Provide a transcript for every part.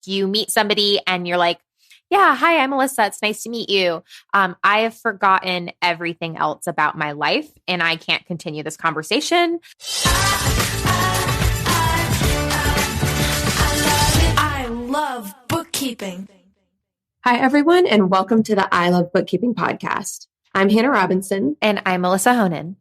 you meet somebody and you're like, yeah, hi, I'm Melissa. It's nice to meet you. I have forgotten everything else about my life and I can't continue this conversation. I love bookkeeping. Hi, everyone, and welcome to the I Love Bookkeeping podcast. I'm Hannah Robinson. And I'm Melissa Honan.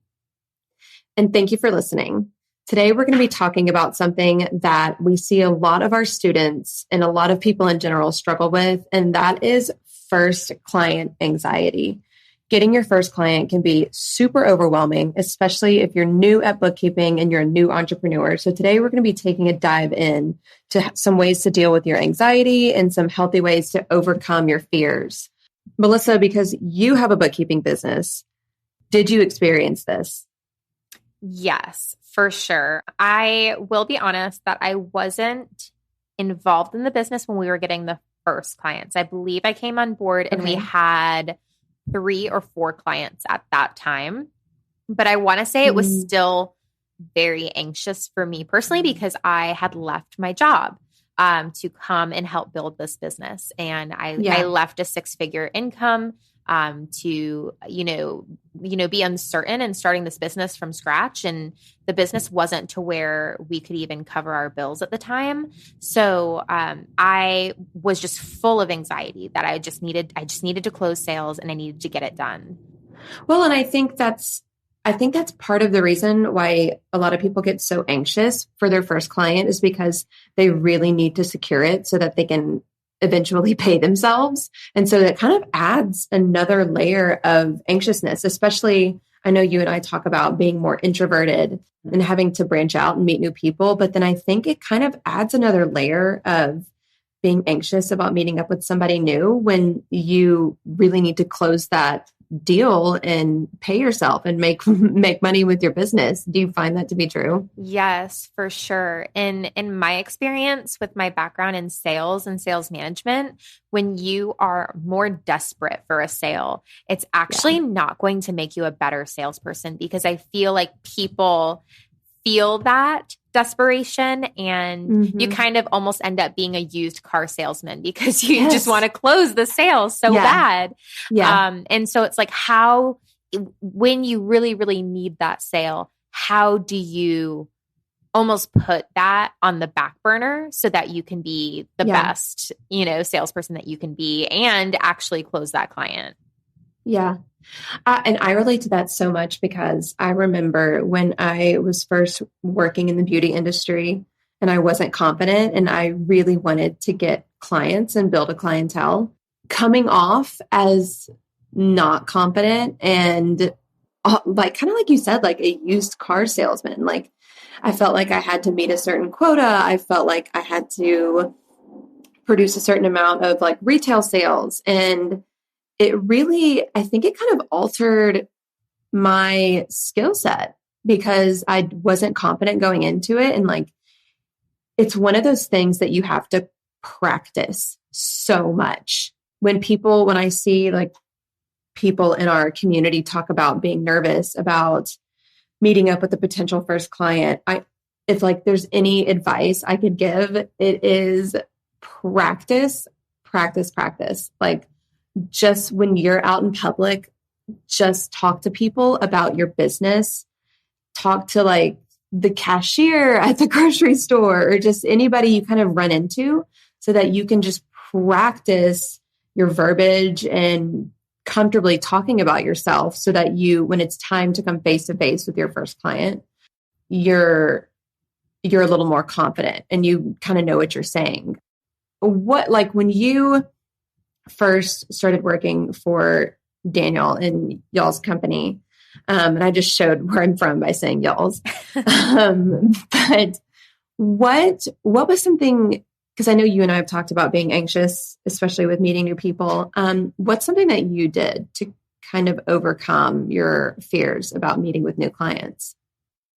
And thank you for listening. Today, we're going to be talking about something that we see a lot of our students and a lot of people in general struggle with, and that is first client anxiety. Getting your first client can be super overwhelming, especially if you're new at bookkeeping and you're a new entrepreneur. So today we're going to be taking a dive in to some ways to deal with your anxiety and some healthy ways to overcome your fears. Melissa, because you have a bookkeeping business, did you experience this? Yes, for sure. I will be honest that I wasn't involved in the business when we were getting the first clients. I believe I came on board and we had 3 or 4 clients at that time. But I want to say it was still very anxious for me personally because I had left my job to come and help build this business. And I left a 6-figure income to, be uncertain and starting this business from scratch. And the business wasn't to where we could even cover our bills at the time. So I was just full of anxiety that I just needed to close sales and I needed to get it done. Well, and I think that's part of the reason why a lot of people get so anxious for their first client is because they really need to secure it so that they can eventually pay themselves. And so that kind of adds another layer of anxiousness, especially I know you and I talk about being more introverted and having to branch out and meet new people. But then I think it kind of adds another layer of being anxious about meeting up with somebody new when you really need to close that deal and pay yourself and make money with your business. Do you find that to be true? Yes, for sure. In my experience with my background in sales and sales management, when you are more desperate for a sale, it's actually not going to make you a better salesperson because I feel like people feel that desperation and you kind of almost end up being a used car salesman because you just want to close the sale so bad. Yeah. And so it's like when you really, really need that sale, how do you almost put that on the back burner so that you can be the best, salesperson that you can be and actually close that client? Yeah. And I relate to that so much because I remember when I was first working in the beauty industry and I wasn't confident and I really wanted to get clients and build a clientele, coming off as not confident and kind of like you said, like a used car salesman. Like I felt like I had to meet a certain quota. I felt like I had to produce a certain amount of like retail sales, and I think it kind of altered my skill set because I wasn't confident going into it. And like, it's one of those things that you have to practice so much. When I see like people in our community talk about being nervous about meeting up with a potential first client, if like there's any advice I could give, it is practice. Like, just when you're out in public, just talk to people about your business. Talk to like the cashier at the grocery store or just anybody you kind of run into so that you can just practice your verbiage and comfortably talking about yourself so that when it's time to come face to face with your first client, you're a little more confident and you kind of know what you're saying. When you first started working for Daniel and y'all's company, and I just showed where I'm from by saying y'all's. But what was something, because I know you and I have talked about being anxious, especially with meeting new people. What's something that you did to kind of overcome your fears about meeting with new clients?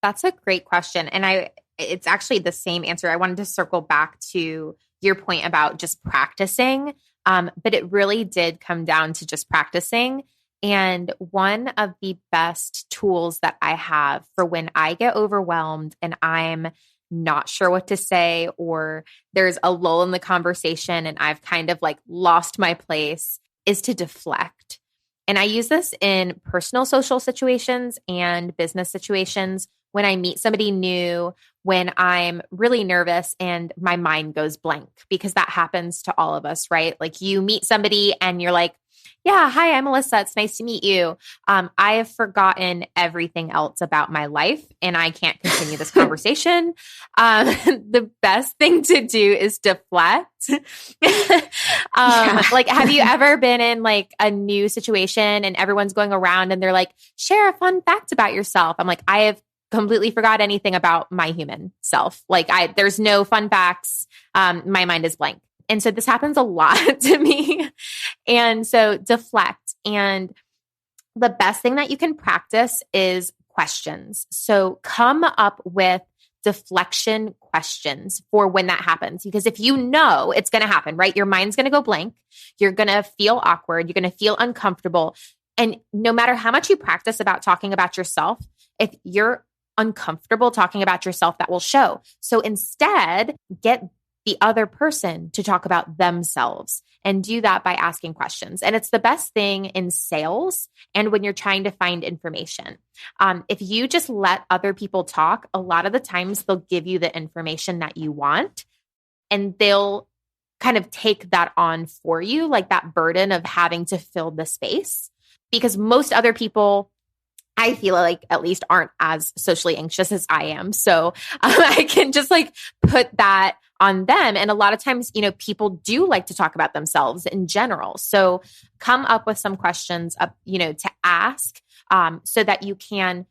That's a great question. And it's actually the same answer. I wanted to circle back to your point about just practicing. But it really did come down to just practicing. And one of the best tools that I have for when I get overwhelmed and I'm not sure what to say, or there's a lull in the conversation and I've kind of like lost my place, is to deflect. And I use this in personal social situations and business situations. When I meet somebody new, when I'm really nervous and my mind goes blank, because that happens to all of us, right? Like you meet somebody and you're like, yeah, hi, I'm Melissa. It's nice to meet you. I have forgotten everything else about my life and I can't continue this conversation. The best thing to do is deflect. Like, have you ever been in like a new situation and everyone's going around and they're like, share a fun fact about yourself? I'm like, I have completely forgot anything about my human self. Like there's no fun facts. My mind is blank. And so this happens a lot to me. And so deflect. And the best thing that you can practice is questions. So come up with deflection questions for when that happens. Because if you know it's going to happen, right? Your mind's going to go blank. You're going to feel awkward. You're going to feel uncomfortable. And no matter how much you practice about talking about yourself, if you're uncomfortable talking about yourself, that will show. So instead, get the other person to talk about themselves and do that by asking questions. And it's the best thing in sales and when you're trying to find information. If you just let other people talk, a lot of the times they'll give you the information that you want and they'll kind of take that on for you, like that burden of having to fill the space. Because most other people, I feel like at least aren't as socially anxious as I am. So I can just like put that on them. And a lot of times, people do like to talk about themselves in general. So come up with some questions up, to ask so that you can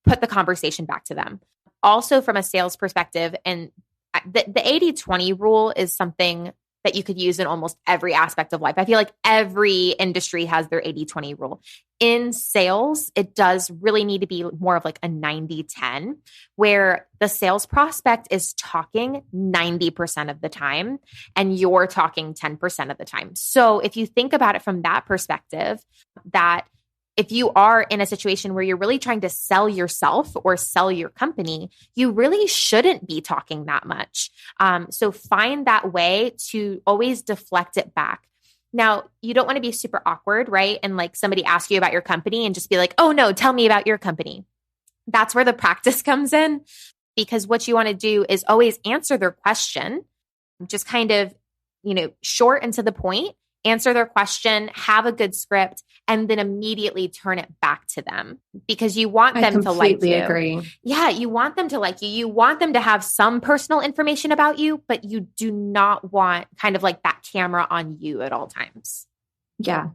put the conversation back to them. Also from a sales perspective, and the 80-20 rule is something that you could use in almost every aspect of life. I feel like every industry has their 80-20 rule. In sales, it does really need to be more of like a 90-10, where the sales prospect is talking 90% of the time and you're talking 10% of the time. So if you think about it from that perspective, that if you are in a situation where you're really trying to sell yourself or sell your company, you really shouldn't be talking that much. So find that way to always deflect it back. Now, you don't want to be super awkward, right? And like somebody asks you about your company and just be like, oh no, tell me about your company. That's where the practice comes in, because what you want to do is always answer their question, just kind of, short and to the point. Answer their question, have a good script, and then immediately turn it back to them, because you want them to like you. I completely agree. Yeah, you want them to like you. You want them to have some personal information about you, but you do not want kind of like that camera on you at all times. Yeah,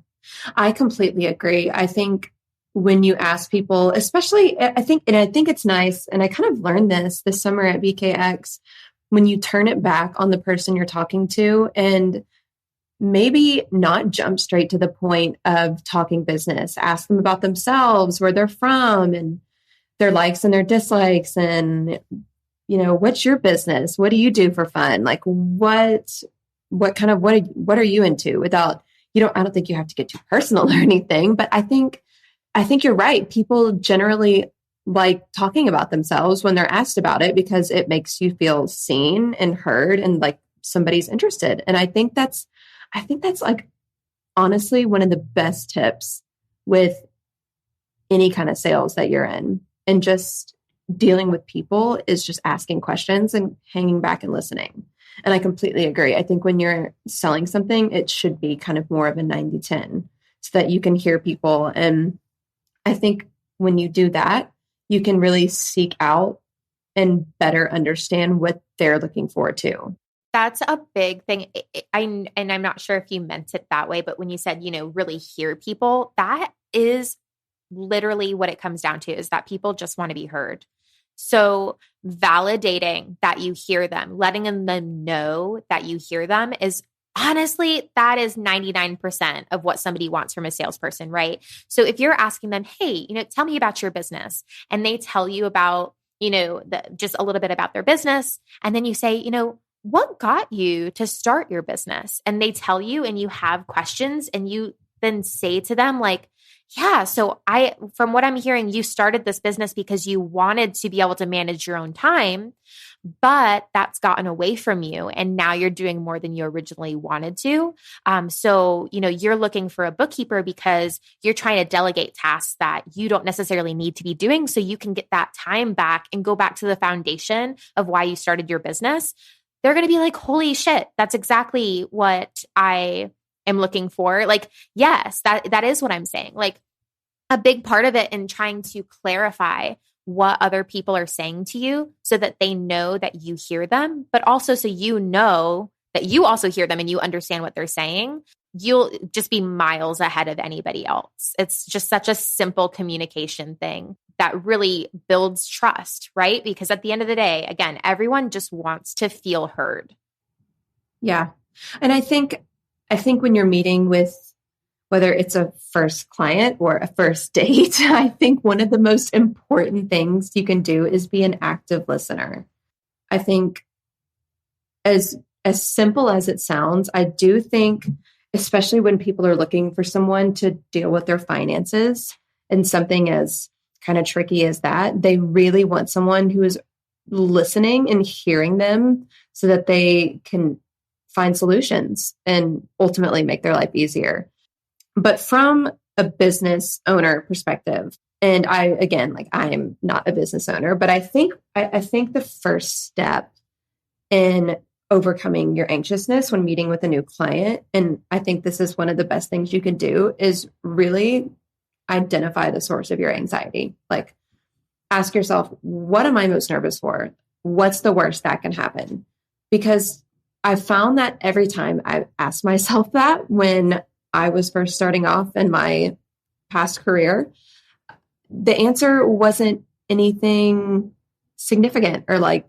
I completely agree. I think when you ask people, especially, I think it's nice, and I kind of learned this summer at BKX, when you turn it back on the person you're talking to and maybe not jump straight to the point of talking business. Ask them about themselves, where they're from, and their likes and their dislikes. And, what's your business? What do you do for fun? Like what are you into? Without, I don't think you have to get too personal or anything, but I think you're right. People generally like talking about themselves when they're asked about it, because it makes you feel seen and heard and like somebody's interested. And I think that's like honestly one of the best tips with any kind of sales that you're in, and just dealing with people, is just asking questions and hanging back and listening. And I completely agree. I think when you're selling something, it should be kind of more of a 90-10 so that you can hear people. And I think when you do that, you can really seek out and better understand what they're looking for too. That's a big thing. And I'm not sure if you meant it that way, but when you said, really hear people, that is literally what it comes down to, is that people just want to be heard. So validating that you hear them, letting them know that you hear them, is honestly, that is 99% of what somebody wants from a salesperson, right? So if you're asking them, hey, tell me about your business, and they tell you about, just a little bit about their business, and then you say, what got you to start your business? And they tell you, and you have questions, and you then say to them, like, Yeah. So from what I'm hearing, you started this business because you wanted to be able to manage your own time, but that's gotten away from you. And now you're doing more than you originally wanted to. So, you're looking for a bookkeeper because you're trying to delegate tasks that you don't necessarily need to be doing so you can get that time back and go back to the foundation of why you started your business. They're going to be like, holy shit, that's exactly what I am looking for. Like, yes, that is what I'm saying. Like, a big part of it in trying to clarify what other people are saying to you so that they know that you hear them, but also so you know that you also hear them and you understand what they're saying. You'll just be miles ahead of anybody else. It's just such a simple communication thing that really builds trust, right? Because at the end of the day, again, everyone just wants to feel heard. Yeah. And I think when you're meeting with, whether it's a first client or a first date, I think one of the most important things you can do is be an active listener. I think as simple as it sounds, I do think, especially when people are looking for someone to deal with their finances and something as kind of tricky as that, they really want someone who is listening and hearing them so that they can find solutions and ultimately make their life easier. But from a business owner perspective, and I'm not a business owner, but I think the first step in overcoming your anxiousness when meeting with a new client, and I think this is one of the best things you can do, is really identify the source of your anxiety. Like, ask yourself, what am I most nervous for? What's the worst that can happen? Because I found that every time I asked myself that when I was first starting off in my past career, the answer wasn't anything significant or life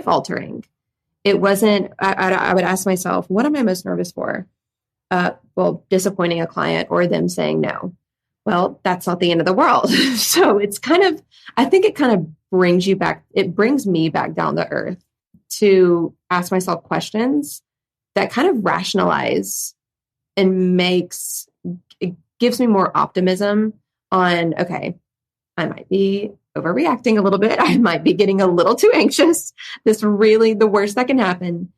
altering. It wasn't. I would ask myself, what am I most nervous for? Disappointing a client or them saying no. Well, that's not the end of the world. So it's I think it kind of brings you back. It brings me back down to earth to ask myself questions that kind of rationalize and it gives me more optimism on, okay, I might be overreacting a little bit. I might be getting a little too anxious. The worst that can happen.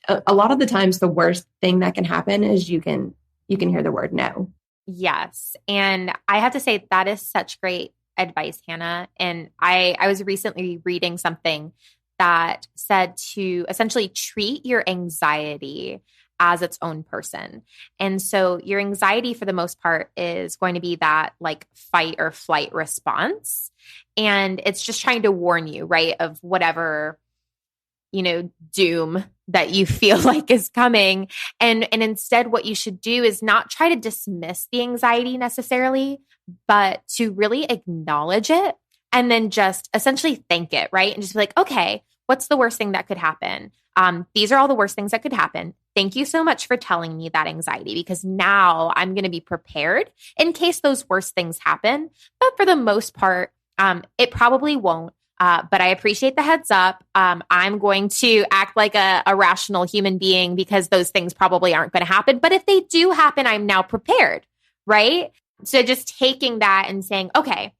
A lot of the times, the worst thing that can happen is you can hear the word no. Yes. And I have to say that is such great advice, Hannah. And I was recently reading something that said to essentially treat your anxiety as its own person. And so your anxiety for the most part is going to be that like fight or flight response. And it's just trying to warn you, right, of whatever, doom that you feel like is coming. And instead what you should do is not try to dismiss the anxiety necessarily, but to really acknowledge it and then just essentially thank it, right? And just be like, okay, what's the worst thing that could happen? These are all the worst things that could happen. Thank you so much for telling me that anxiety, because now I'm going to be prepared in case those worst things happen. But for the most part, it probably won't. But I appreciate the heads up. I'm going to act like a rational human being because those things probably aren't going to happen. But if they do happen, I'm now prepared, right? So just taking that and saying, okay,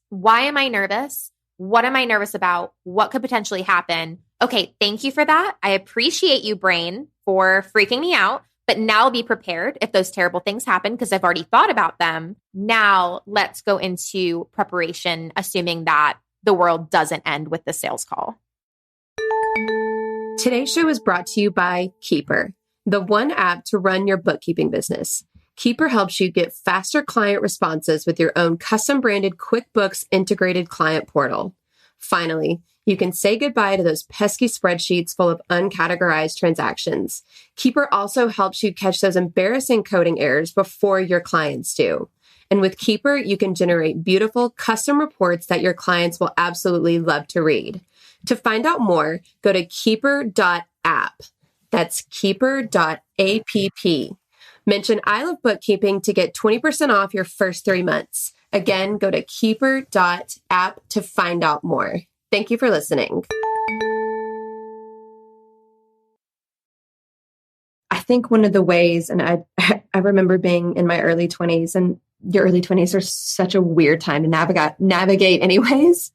why am I nervous? What am I nervous about? What could potentially happen? Okay, thank you for that. I appreciate you, brain, for freaking me out. But now be prepared if those terrible things happen because I've already thought about them. Now let's go into preparation, assuming that the world doesn't end with the sales call. Today's show is brought to you by Keeper, the one app to run your bookkeeping business. Keeper helps you get faster client responses with your own custom branded QuickBooks integrated client portal. Finally, you can say goodbye to those pesky spreadsheets full of uncategorized transactions. Keeper also helps you catch those embarrassing coding errors before your clients do. And with Keeper, you can generate beautiful custom reports that your clients will absolutely love to read. To find out more, go to keeper.app. That's keeper.app. Mention I Love Bookkeeping to get 20% off your first 3 months. Again, go to keeper.app to find out more. Thank you for listening. think one of the ways, and I remember being in my early 20s, and your early 20s are such a weird time to navigate anyways.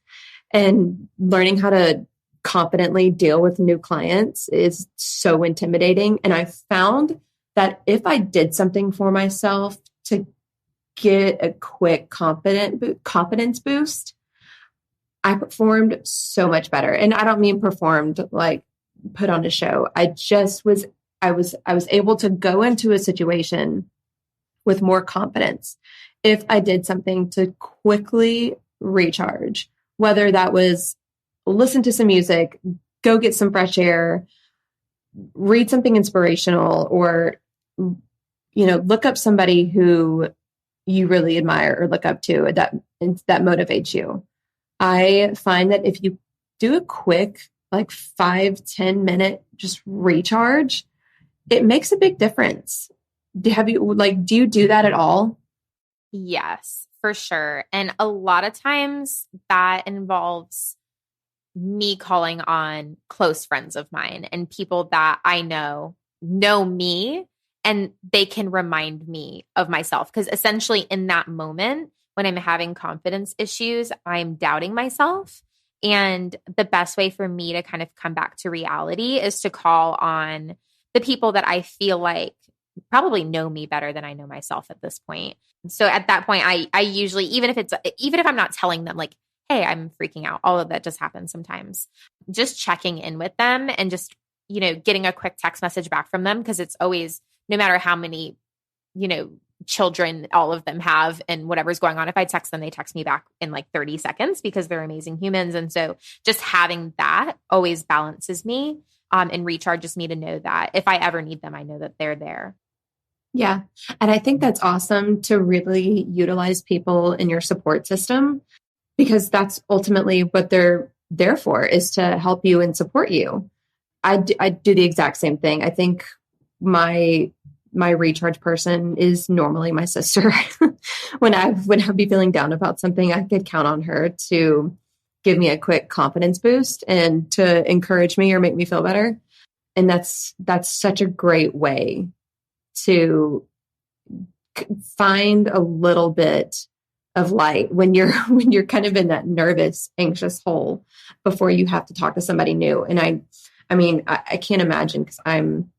And learning how to confidently deal with new clients is so intimidating. And I found that if I did something for myself to get a quick confidence boost, I performed so much better. And I don't mean performed like put on a show. I was able to go into a situation with more confidence if I did something to quickly recharge, whether that was listen to some music, go get some fresh air, read something inspirational, or, look up somebody who you really admire or look up to that motivates you. I find that if you do a quick, like 5-10 minute just recharge, it makes a big difference. Do you do that at all? Yes, for sure. And a lot of times that involves me calling on close friends of mine and people that I know me, and they can remind me of myself. Because essentially in that moment, when I'm having confidence issues, I'm doubting myself. And the best way for me to kind of come back to reality is to call on the people that I feel like probably know me better than I know myself at this point. So at that point, I usually, even if I'm not telling them like, hey, I'm freaking out, all of that just happens sometimes, just checking in with them and just, getting a quick text message back from them. Cause it's always, no matter how many, children all of them have and whatever's going on, if I text them, they text me back in like 30 seconds because they're amazing humans. And so just having that always balances me and recharges me to know that if I ever need them, I know that they're there. Yeah. And I think that's awesome to really utilize people in your support system, because that's ultimately what they're there for, is to help you and support you. I do the exact same thing. I think my recharge person is normally my sister. When I'd be feeling down about something, I could count on her to give me a quick confidence boost and to encourage me or make me feel better. And that's such a great way to find a little bit of light when you're kind of in that nervous, anxious hole before you have to talk to somebody new. And I can't imagine, because I'm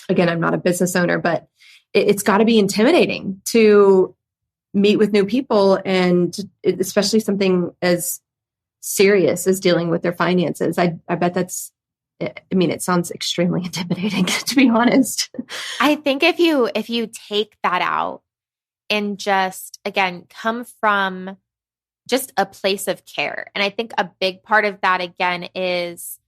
not a business owner, but it's got to be intimidating to meet with new people, and especially something as serious as dealing with their finances. I bet it sounds extremely intimidating, to be honest. I think if you take that out and just, again, come from just a place of care. And I think a big part of that, again, is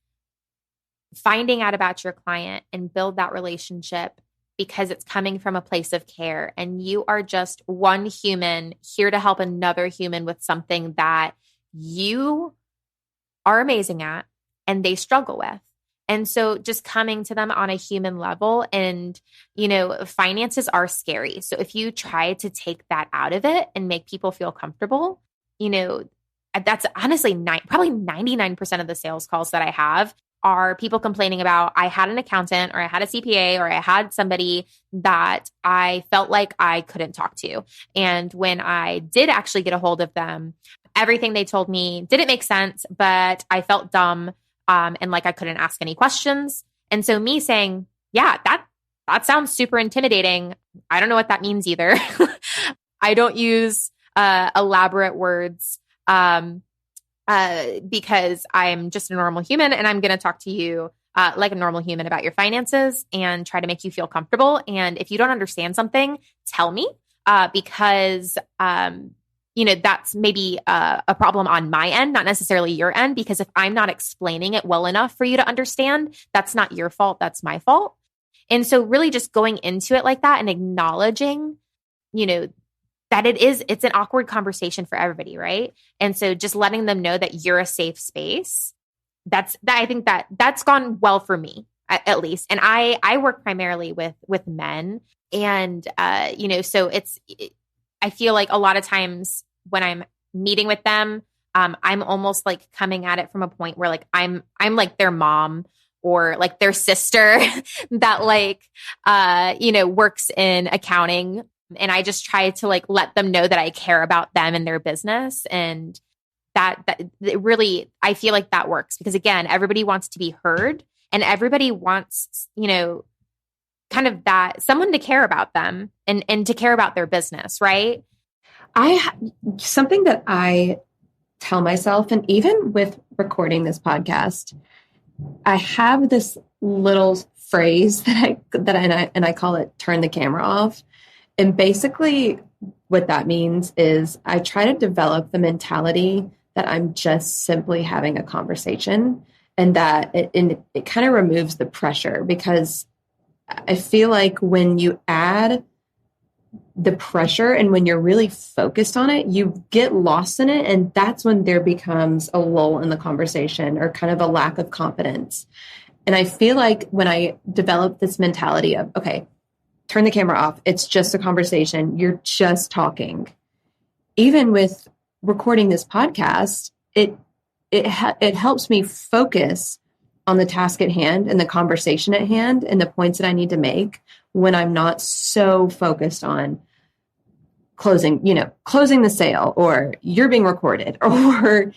finding out about your client and build that relationship because it's coming from a place of care. And you are just one human here to help another human with something that you are amazing at and they struggle with. And so just coming to them on a human level, and, finances are scary. So if you try to take that out of it and make people feel comfortable, that's honestly probably 99% of the sales calls that I have are people complaining about, I had an accountant or I had a CPA or I had somebody that I felt like I couldn't talk to. And when I did actually get a hold of them, everything they told me didn't make sense, but I felt dumb. And like I couldn't ask any questions. And so me saying, yeah, that sounds super intimidating. I don't know what that means either. I don't use elaborate words because I'm just a normal human, and I'm going to talk to you like a normal human about your finances and try to make you feel comfortable. And if you don't understand something, tell me because that's maybe a problem on my end, not necessarily your end, because if I'm not explaining it well enough for you to understand, that's not your fault. That's my fault. And so really just going into it like that and acknowledging, that it's an awkward conversation for everybody. Right. And so just letting them know that you're a safe space. I think that's gone well for me, at least. And I work primarily with men, and, so I feel like a lot of times when I'm meeting with them, I'm almost like coming at it from a point where like I'm like their mom or like their sister that like, works in accounting. And I just try to like let them know that I care about them and their business. And that it really, I feel like that works because again, everybody wants to be heard and everybody wants, kind of that someone to care about them and to care about their business. Right. Something that I tell myself, and even with recording this podcast, I have this little phrase that I call it turn the camera off. And basically what that means is I try to develop the mentality that I'm just simply having a conversation and that it kind of removes the pressure, because I feel like when you add the pressure and when you're really focused on it, you get lost in it. And that's when there becomes a lull in the conversation or kind of a lack of confidence. And I feel like when I develop this mentality of, okay, turn the camera off, it's just a conversation, you're just talking. Even with recording this podcast, it helps me focus on the task at hand and the conversation at hand and the points that I need to make when I'm not so focused on closing the sale, or you're being recorded, or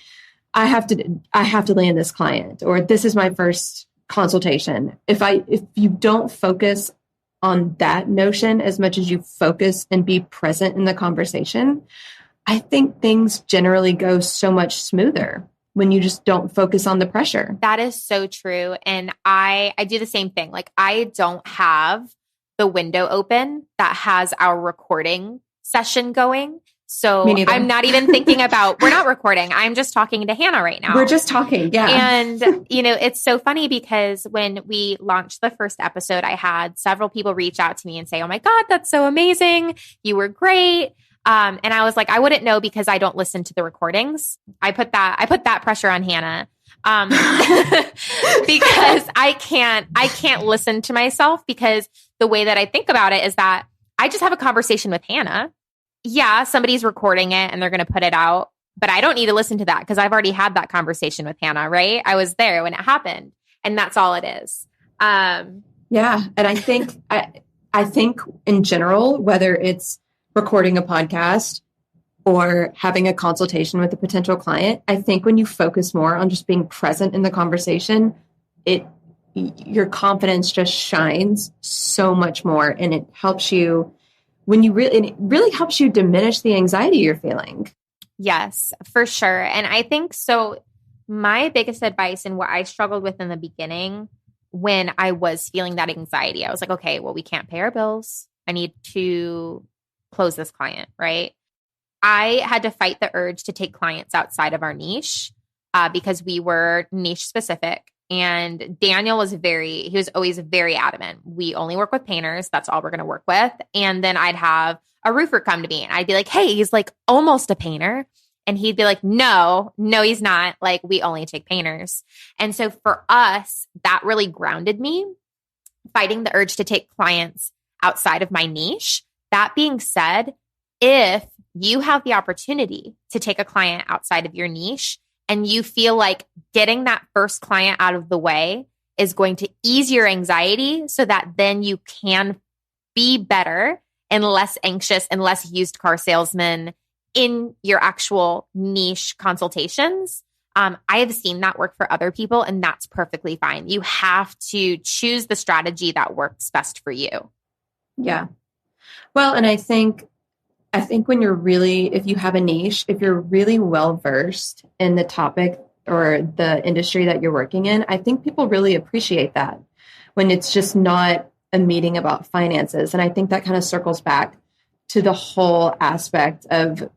I have to land this client, or this is my first consultation. If you don't focus on that notion as much as you focus and be present in the conversation, I think things generally go so much smoother when you just don't focus on the pressure. That is so true. And I do the same thing. Like I don't have the window open that has our recording session going. So I'm not even thinking about, we're not recording. I'm just talking to Hannah right now. We're just talking. Yeah. And, it's so funny because when we launched the first episode, I had several people reach out to me and say, oh my God, that's so amazing. You were great. And I was like, I wouldn't know because I don't listen to the recordings. I put that pressure on Hannah. Because I can't listen to myself, because the way that I think about it is that I just have a conversation with Hannah. Yeah, somebody's recording it and they're going to put it out, but I don't need to listen to that because I've already had that conversation with Hannah, right? I was there when it happened, and that's all it is. Yeah. And I think in general, whether it's recording a podcast or having a consultation with a potential client, I think when you focus more on just being present in the conversation, your confidence just shines so much more, and it helps you it really helps you diminish the anxiety you're feeling. Yes, for sure. And I think so. My biggest advice and what I struggled with in the beginning when I was feeling that anxiety, I was like, okay, well, we can't pay our bills. I need to close this client, right? I had to fight the urge to take clients outside of our niche because we were niche specific. And Daniel was always very adamant. We only work with painters. That's all we're going to work with. And then I'd have a roofer come to me and I'd be like, hey, he's like almost a painter. And he'd be like, no, he's not. Like, we only take painters. And so for us, that really grounded me, fighting the urge to take clients outside of my niche. That being said, if you have the opportunity to take a client outside of your niche and you feel like getting that first client out of the way is going to ease your anxiety so that then you can be better and less anxious and less used car salesman in your actual niche consultations, I have seen that work for other people, and that's perfectly fine. You have to choose the strategy that works best for you. Yeah. Well, and I think when if you have a niche, if you're really well versed in the topic or the industry that you're working in, I think people really appreciate that when it's just not a meeting about finances. And I think that kind of circles back to the whole aspect of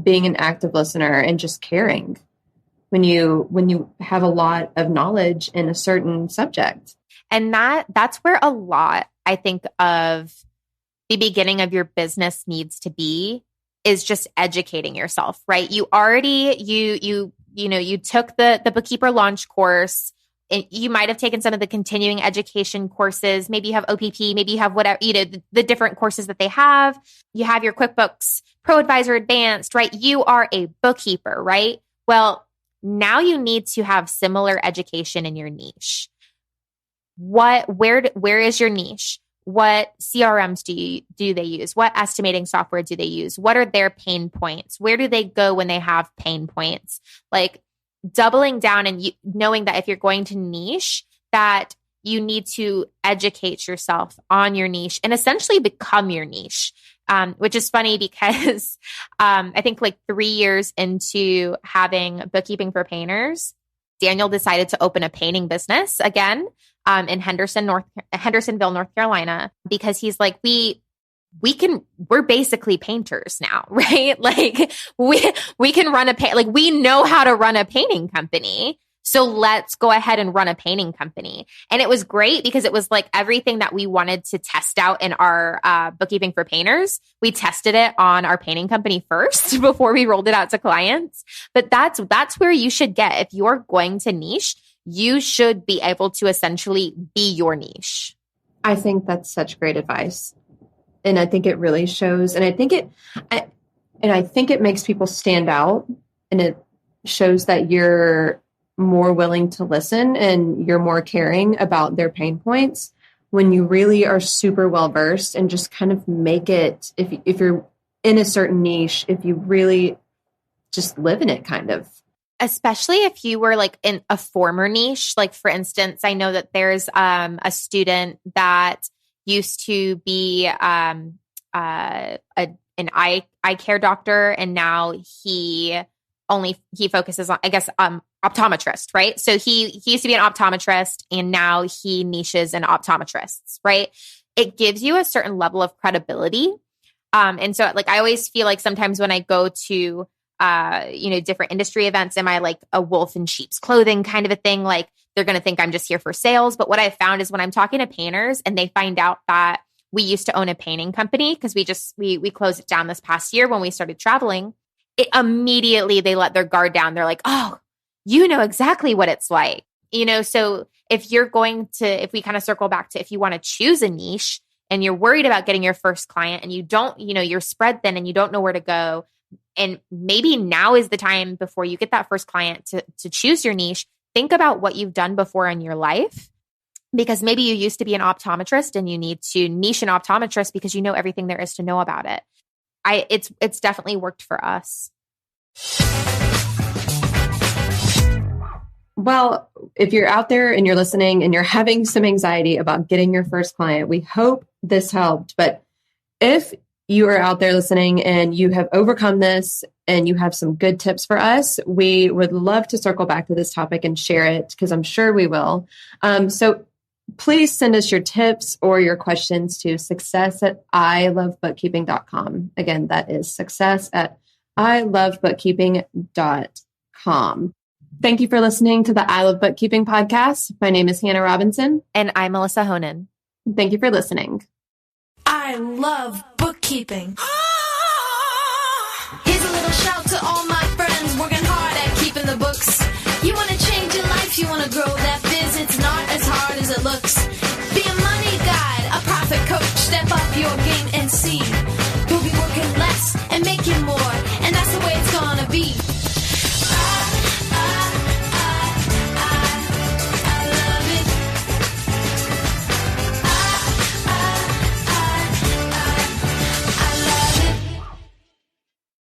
being an active listener and just caring when you have a lot of knowledge in a certain subject. And that's where a lot, I think, of the beginning of your business needs to be, is just educating yourself, right? You already, you took the bookkeeper launch course. You might have taken some of the continuing education courses. Maybe you have OPP, maybe you have whatever, the different courses that they have. You have your QuickBooks Pro Advisor Advanced, right? You are a bookkeeper, right? Well, now you need to have similar education in your niche. where is your niche? What CRMs do they use? What estimating software do they use? What are their pain points? Where do they go when they have pain points? Like doubling down and knowing that if you're going to niche, that you need to educate yourself on your niche and essentially become your niche. Which is funny because I think like 3 years into having bookkeeping for painters, Daniel decided to open a painting business again in Hendersonville, North Carolina, because he's like, we're basically painters now, right? Like we can run we know how to run a painting company. So let's go ahead and run a painting company. And it was great because it was like everything that we wanted to test out in our bookkeeping for painters. We tested it on our painting company first before we rolled it out to clients. But that's where you should get. If you're going to niche, you should be able to essentially be your niche. I think that's such great advice. And I think it really shows. And I think it makes people stand out, and it shows that you're more willing to listen and you're more caring about their pain points when you really are super well versed and just kind of make it, if you're in a certain niche, if you really just live in it kind of. Especially if you were like in a former niche. Like for instance, I know that there's a student that used to be an eye care doctor, and now he focuses on, I guess, optometrist, right? So he used to be an optometrist and now he niches in optometrists, right? It gives you a certain level of credibility. And so like, I always feel like sometimes when I go to, different industry events, am I like a wolf in sheep's clothing kind of a thing? Like they're going to think I'm just here for sales. But what I found is when I'm talking to painters and they find out that we used to own a painting company, because we closed it down this past year when we started traveling, immediately they let their guard down. They're like, oh, you know exactly what it's like, so if we kind of circle back to, if you want to choose a niche and you're worried about getting your first client and you don't, you're spread thin and you don't know where to go. And maybe now is the time before you get that first client to choose your niche. Think about what you've done before in your life, because maybe you used to be an optometrist and you need to niche an optometrist because you know everything there is to know about it. It's definitely worked for us. Well, if you're out there and you're listening and you're having some anxiety about getting your first client, we hope this helped. But if you are out there listening and you have overcome this and you have some good tips for us, we would love to circle back to this topic and share it, because I'm sure we will. So please send us your tips or your questions to success@ilovebookkeeping.com. Again, that is success@ilovebookkeeping.com. Thank you for listening to the I Love Bookkeeping podcast. My name is Hannah Robinson. And I'm Melissa Honan. Thank you for listening. I love bookkeeping. Here's a little shout to all my friends working hard at keeping the books. You want to change your life, you want to grow that biz, it's not as hard as it looks. Be a money guide, a profit coach, step up your game and see